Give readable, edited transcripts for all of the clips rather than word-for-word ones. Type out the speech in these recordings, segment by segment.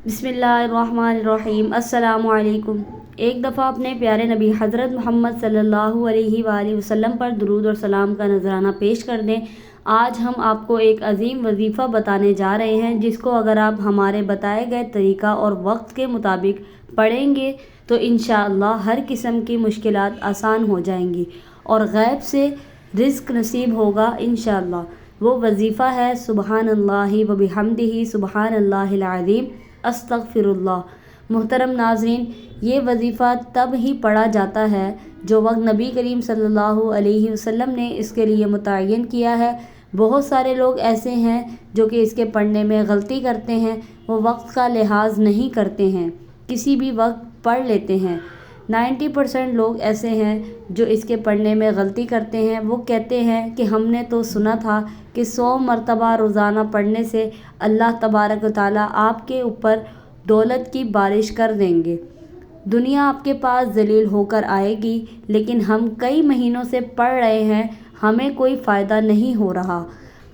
बिस्मिल्लाहिर्रहमानिर्रहीम। अस्सलामु अलैकुम। एक दफ़ा अपने प्यारे नबी हज़रत मोहम्मद सल्लल्लाहु अलैहि वसल्लम पर दुरूद और सलाम का नजराना पेश कर दें। आज हम आपको एक अजीम वजीफ़ा बताने जा रहे हैं, जिसको अगर आप हमारे बताए गए तरीक़ा और वक्त के मुताबिक पढ़ेंगे तो इंशाअल्लाह हर किस्म की मुश्किलात आसान हो जाएंगी और गैब से रिज़्क़ नसीब होगा इंशाअल्लाह। वो वजीफ़ा है सुबहानल्लाहि व बिहम्दिही सुबहानल्लाहिल अज़ीम अस्तगफिरुल्लाह। मुहतरम नाज़रीन, ये वजीफ़ा तब ही पढ़ा जाता है जो वक्त नबी करीम सल्लल्लाहु अलैहि वसल्लम ने इसके लिए मुतय्यन किया है। बहुत सारे लोग ऐसे हैं जो कि इसके पढ़ने में गलती करते हैं, वो वक्त का लिहाज नहीं करते हैं, किसी भी वक्त पढ़ लेते हैं। 90% लोग ऐसे हैं जो इसके पढ़ने में गलती करते हैं। वो कहते हैं कि हमने तो सुना था कि 100 मरतबा रोज़ाना पढ़ने से अल्लाह तबारक व तआला आपके ऊपर दौलत की बारिश कर देंगे, दुनिया आपके पास जलील होकर आएगी। लेकिन हम कई महीनों से पढ़ रहे हैं, हमें कोई फ़ायदा नहीं हो रहा।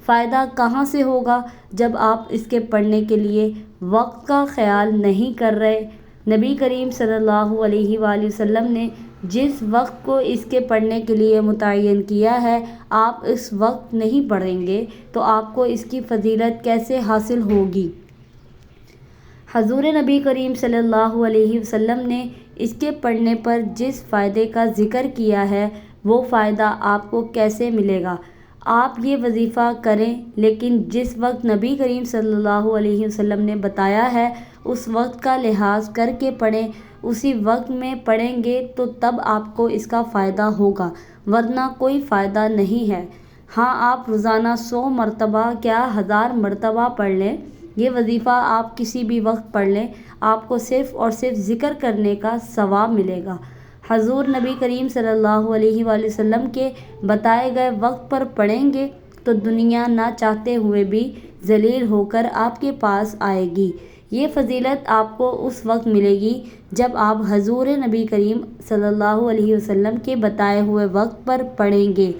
फ़ायदा कहाँ से होगा जब आप इसके पढ़ने के लिए वक्त का ख्याल नहीं कर रहे। नबी करीम सल्लल्लाहु अलैहि वसल्लम ने जिस वक्त को इसके पढ़ने के लिए मुतय्यन किया है, आप इस वक्त नहीं पढ़ेंगे तो आपको इसकी फ़जीलत कैसे हासिल होगी। हज़ूर नबी करीम सल्लल्लाहु अलैहि वसल्लम ने इसके पढ़ने पर जिस फ़ायदे का ज़िक्र किया है, वो फ़ायदा आपको कैसे मिलेगा। आप ये वजीफ़ा करें, लेकिन जिस वक्त नबी करीम सल्लल्लाहु अलैहि वसल्लम ने बताया है उस वक्त का लिहाज करके पढ़ें। उसी वक्त में पढ़ेंगे तो तब आपको इसका फ़ायदा होगा, वरना कोई फ़ायदा नहीं है। हाँ, आप रोज़ाना 100 मरतबा क्या 1000 मरतबा पढ़ लें, ये वजीफ़ा आप किसी भी वक्त पढ़ लें, आपको सिर्फ़ और सिर्फ ज़िक्र करने का सवाब मिलेगा। हज़ूर नबी करीम सल्लल्लाहु अलैहि वसल्लम के बताए गए वक्त पर पढ़ेंगे तो दुनिया ना चाहते हुए भी जलील होकर आपके पास आएगी। ये फ़जीलत आपको उस वक्त मिलेगी जब आप हज़ूर नबी करीम सल्लल्लाहु अलैहि वसल्लम के बताए हुए वक्त पर पढ़ेंगे।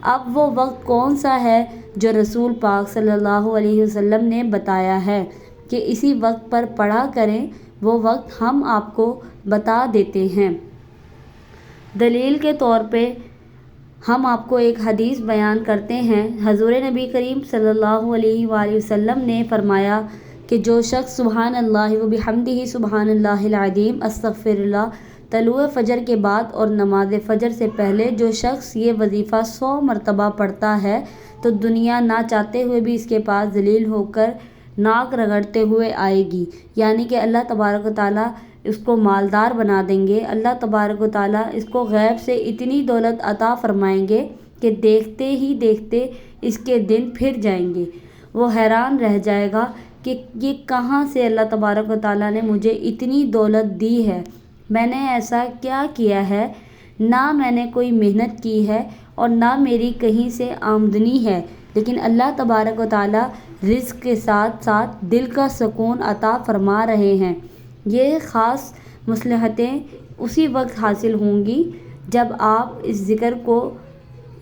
अब वो वक्त कौन सा है जो रसूल पाक सल्लल्लाहु अलैहि वसल्लम ने बताया है कि इसी वक्त पर पढ़ा करें, वो वक्त हम आपको बता देते हैं। दलील के तौर पे हम आपको एक हदीस बयान करते हैं। हज़ूर नबी करीम सल्लल्लाहु अलैहि वसल्लम ने फरमाया कि जो शख्स सुबहान अल्लाह व बिहम्दिही सुबहान अल्लाहिल अज़ीम अस्तगफिरुल्लाह तलुए फ़जर के बाद और नमाज फ़जर से पहले जो शख्स ये वजीफ़ा 100 मरतबा पढ़ता है तो दुनिया ना चाहते हुए भी इसके पास जलील होकर नाक रगड़ते हुए आएगी। यानी कि अल्लाह तबारक व तआला इसको मालदार बना देंगे। अल्लाह तबारक व तआला इसको गैब से इतनी दौलत अता फरमाएंगे कि देखते ही देखते इसके दिन फिर जाएंगे। वो हैरान रह जाएगा कि ये कहाँ से अल्लाह तबारक व तआला ने मुझे इतनी दौलत दी है, मैंने ऐसा क्या किया है। ना मैंने कोई मेहनत की है और ना मेरी कहीं से आमदनी है, लेकिन अल्लाह तबारक व तआला रिज़्क़ के साथ साथ दिल का सुकून अता फरमा रहे हैं। ये ख़ास मसलहतें उसी वक्त हासिल होंगी जब आप इस ज़िक्र को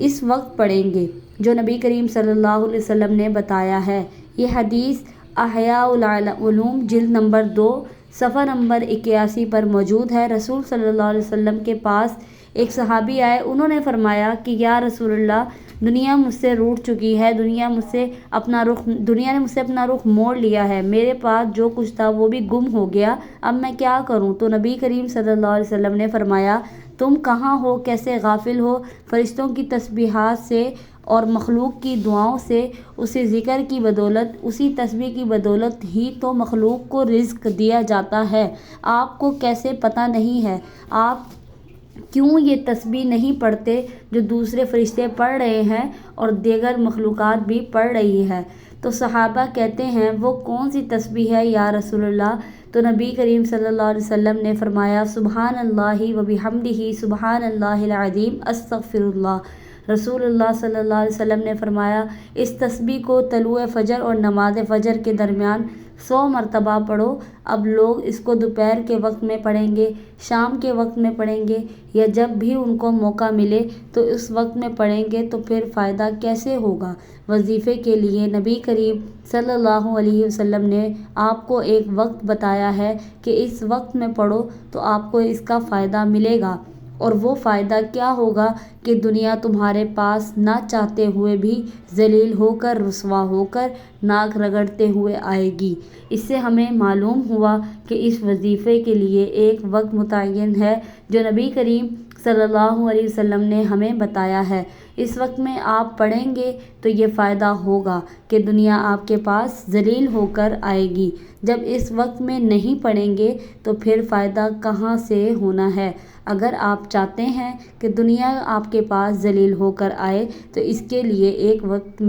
इस वक्त पढ़ेंगे जो नबी करीम सल्लल्लाहु अलैहि वसल्लम ने बताया है। ये हदीस अहयाउल उलूम जिल्द नंबर 2 सफ़ा नंबर 81 पर मौजूद है। रसूल सल्लल्लाहु अलैहि वसल्लम के पास एक सहाबी आए, उन्होंने फरमाया कि या रसूलल्लाह, दुनिया मुझसे रूठ चुकी है, दुनिया ने मुझसे अपना रुख मोड़ लिया है, मेरे पास जो कुछ था वो भी गुम हो गया, अब मैं क्या करूं। तो नबी करीम सल्लल्लाहु अलैहि वसल्लम ने फरमाया, तुम कहाँ हो, कैसे गाफिल हो। फरिश्तों की तस्बीहात से और मखलूक की दुआओं से, उसी ज़िक्र की बदौलत, उसी तस्बीह की बदौलत ही तो मखलूक को रिज़्क़ दिया जाता है। आपको कैसे पता नहीं है, आप क्यों ये तस्बीह नहीं पढ़ते जो दूसरे फरिश्ते पढ़ रहे हैं और दीगर मखलूक़ात भी पढ़ रही है। तो सहाबा कहते हैं, वो कौन सी तस्बीह है या रसूलल्लाह। तो नबी करीम सल्लल्लाहु अलैहि वसल्लम ने फरमाया, सुबहान अल्लाहि व बिहम्दिही सुबहान अल्लाहिल अज़ीम अस्तगफिरुल्लाह। रसूलुल्लाह सल्लल्लाहु अलैहि वसल्लम ने फरमाया, इस तस्बीह को तलुए फजर और नमाज फजर के दरमियान 100 मरतबा पढ़ो। अब लोग इसको दोपहर के वक्त में पढ़ेंगे, शाम के वक्त में पढ़ेंगे या जब भी उनको मौका मिले तो उस वक्त में पढ़ेंगे तो फिर फ़ायदा कैसे होगा। वजीफ़े के लिए नबी करीम सल्लल्लाहु अलैहि वसल्लम ने आपको एक वक्त बताया है कि इस वक्त में पढ़ो तो आपको इसका फ़ायदा मिलेगा। और वो फ़ायदा क्या होगा कि दुनिया तुम्हारे पास ना चाहते हुए भी ज़लील होकर, रुसवा होकर, नाक रगड़ते हुए आएगी। इससे हमें मालूम हुआ कि इस वजीफ़े के लिए एक वक्त मुतय्यन है जो नबी करीम सल्लल्लाहु अलैहि वसल्लम ने हमें बताया है। इस वक्त में आप पढ़ेंगे तो ये फ़ायदा होगा कि दुनिया आपके पास ज़लील होकर आएगी। जब इस वक्त में नहीं पढ़ेंगे तो फिर फ़ायदा कहाँ से होना है। अगर आप चाहते हैं कि दुनिया आपके पास ज़लील होकर आए तो इसके लिए एक वक्त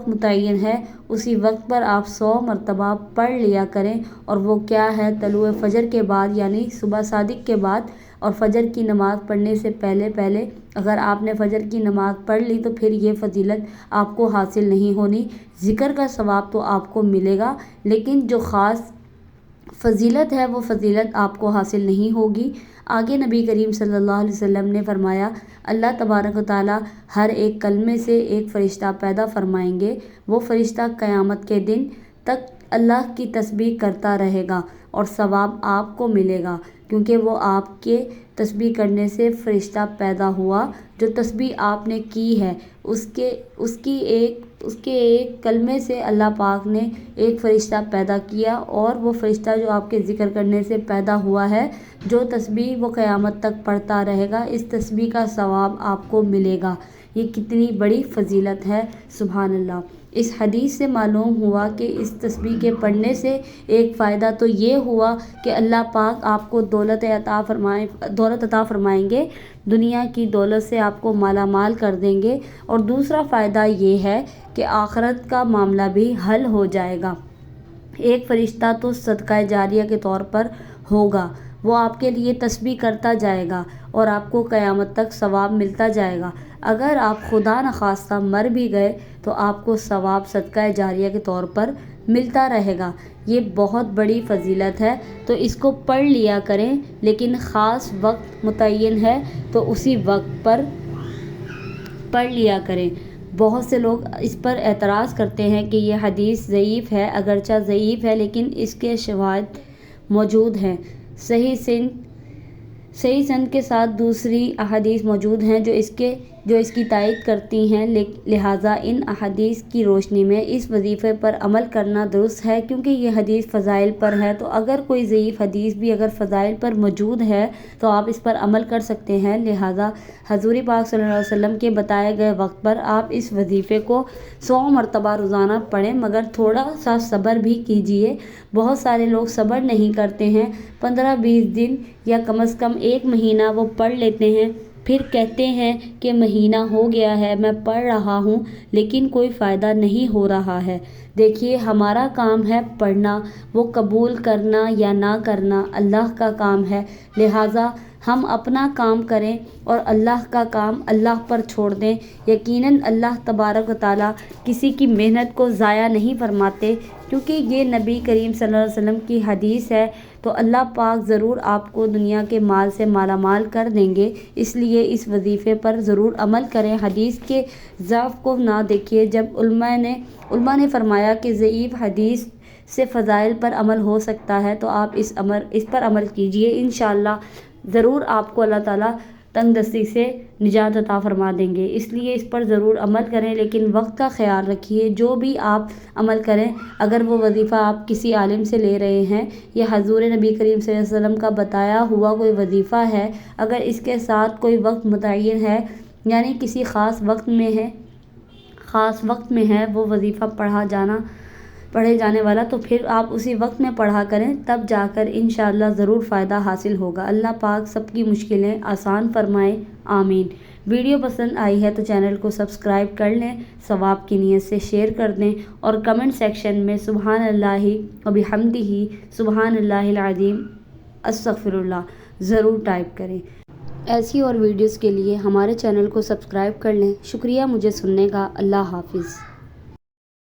मुतय्यन है, उसी वक्त पर आप 100 मरतबा पढ़ लिया करें। और वो क्या है, तलुए फ़जर के बाद यानी सुबह सादिक के बाद और फ़जर की नमाज़ पढ़ने से पहले अगर आपने फ़जर की नमाज़ पढ़ ली तो फिर ये फ़जीलत आपको हासिल नहीं होनी। ज़िक्र का सवाब तो आपको मिलेगा लेकिन जो ख़ास फ़जीलत है वो फ़जीलत आपको हासिल नहीं होगी। आगे नबी करीम सल्लल्लाहु अलैहि वसल्लम ने फरमाया, अल्लाह तबारक व तआला हर एक कलमे से एक फ़रिश्ता पैदा फरमाएंगे। वो फ़रिश्ता क़यामत के दिन तक अल्लाह की तस्बीह करता रहेगा और सवाब आपको मिलेगा क्योंकि वो आपके तस्बीह करने से फ़रिश्ता पैदा हुआ। जो तस्बीह आपने की है उसके एक कलमे से अल्लाह पाक ने एक फ़रिश्ता पैदा किया और वो फ़रिश्ता जो आपके ज़िक्र करने से पैदा हुआ है, जो तस्बीह वो क़यामत तक पढ़ता रहेगा, इस तस्बीह का सवाब आपको मिलेगा। ये कितनी बड़ी फ़जीलत है, सुभान अल्लाह। इस हदीस से मालूम हुआ कि इस तस्बीह के पढ़ने से एक फ़ायदा तो ये हुआ कि अल्लाह पाक आपको दौलत अता फ़रमाएंगे, दुनिया की दौलत से आपको माला माल कर देंगे। और दूसरा फ़ायदा ये है कि आखिरत का मामला भी हल हो जाएगा। एक फ़रिश्ता तो सदका जारिया के तौर पर होगा, वो आपके लिए तस्बीह करता जाएगा और आपको क़यामत तक सवाब मिलता जाएगा। अगर आप खुदा न खास्ता मर भी गए तो आपको सवाब सदका जारिया के तौर पर मिलता रहेगा। ये बहुत बड़ी फ़जीलत है तो इसको पढ़ लिया करें, लेकिन ख़ास वक्त मुतय्यन है तो उसी वक्त पर पढ़ लिया करें। बहुत से लोग इस पर एतराज़ करते हैं कि ये हदीस ज़ईफ़ है। अगरचा ज़ईफ़ है लेकिन इसके शवाहिद मौजूद हैं। सही सनद के साथ दूसरी अहादीस मौजूद हैं जो इसकी तायद करती हैं। लिहाजा इन अहादीस की रोशनी में इस वजीफ़े पर अमल करना दुरुस्त है क्योंकि ये हदीस फ़ज़ाइल पर है। तो अगर कोई ज़ईफ़ हदीस भी अगर फ़ज़ाइल पर मौजूद है तो आप इस पर अमल कर सकते हैं। लिहाजा हज़ूर पाक सल्लल्लाहु अलैहि वसल्लम के बताए गए वक्त पर आप इस वजीफ़े को 100 मरतबा रोज़ाना पढ़ें, मगर थोड़ा सा सब्र भी कीजिए। बहुत सारे लोग सब्र नहीं करते हैं, 15-20 दिन या कम से कम 1 महीना वो पढ़ लेते हैं, फिर कहते हैं कि महीना हो गया है मैं पढ़ रहा हूँ लेकिन कोई फ़ायदा नहीं हो रहा है। देखिए, हमारा काम है पढ़ना, वो कबूल करना या ना करना अल्लाह का काम है। लिहाजा हम अपना काम करें और अल्लाह का काम अल्लाह पर छोड़ दें। यकीनन अल्लाह तबारक व तआला किसी की मेहनत को ज़ाया नहीं फरमाते क्योंकि ये नबी करीम सल्लल्लाहु अलैहि वसल्लम की हदीस है। तो अल्लाह पाक ज़रूर आपको दुनिया के माल से माला माल कर देंगे। इसलिए इस वजीफ़े पर ज़रूर अमल करें। हदीस के ज़अफ़ को ना देखिए। जब उलमा ने फरमाया कि ज़ईफ़ हदीस से फ़ज़ाइल पर अमल हो सकता है तो आप इस पर अमल कीजिए। इंशाअल्लाह ज़रूर आपको अल्लाह ताला तंगदस्ती से निजात अता फ़रमा देंगे। इसलिए इस पर ज़रूर अमल करें, लेकिन वक्त का ख्याल रखिए। जो भी आप अमल करें, अगर वो वजीफ़ा आप किसी आलिम से ले रहे हैं या हज़ूर नबी करीम सल्लल्लाहु अलैहि वसल्लम का बताया हुआ कोई वजीफ़ा है, अगर इसके साथ कोई वक्त मुतय्यन है यानी किसी ख़ास वक्त में है वो वजीफ़ा पढ़े जाने वाला, तो फिर आप उसी वक्त में पढ़ा करें, तब जाकर इंशाअल्लाह ज़रूर फ़ायदा हासिल होगा। अल्लाह पाक सबकी मुश्किलें आसान फरमाए, आमीन। वीडियो पसंद आई है तो चैनल को सब्सक्राइब कर लें, सवाब की नीयत से शेयर कर दें और कमेंट सेक्शन में सुबहान अल्लाहि व बिहम्दिही सुबहान अल्लाहिल अज़ीम अस्तग़फिरुल्लाह ज़रूर टाइप करें। ایسی اور ویڈیوز کے لیے ہمارے چینل کو سبسکرائب کر لیں۔ شکریہ مجھے سننے کا۔ اللہ حافظ۔